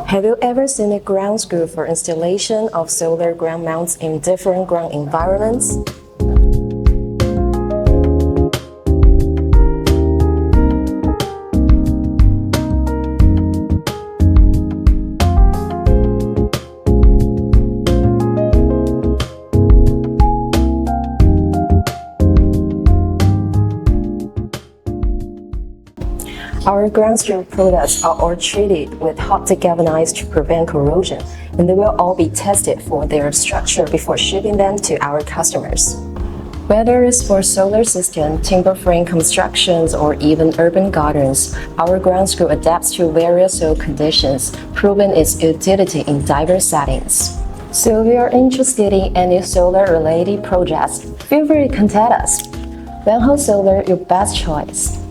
Have you ever seen a ground screw for installation of solar ground mounts in different ground environments? Our ground screw products are all treated with hot degalvanized to prevent corrosion, and they will all be tested for their structure before shipping them to our customers. Whether it's for solar system, timber frame constructions, or even urban gardens, our ground screw adapts to various soil conditions, proving its utility in diverse settings. So if you are interested in any solar-related projects, feel free to contact us. Vanho Solar, your best choice.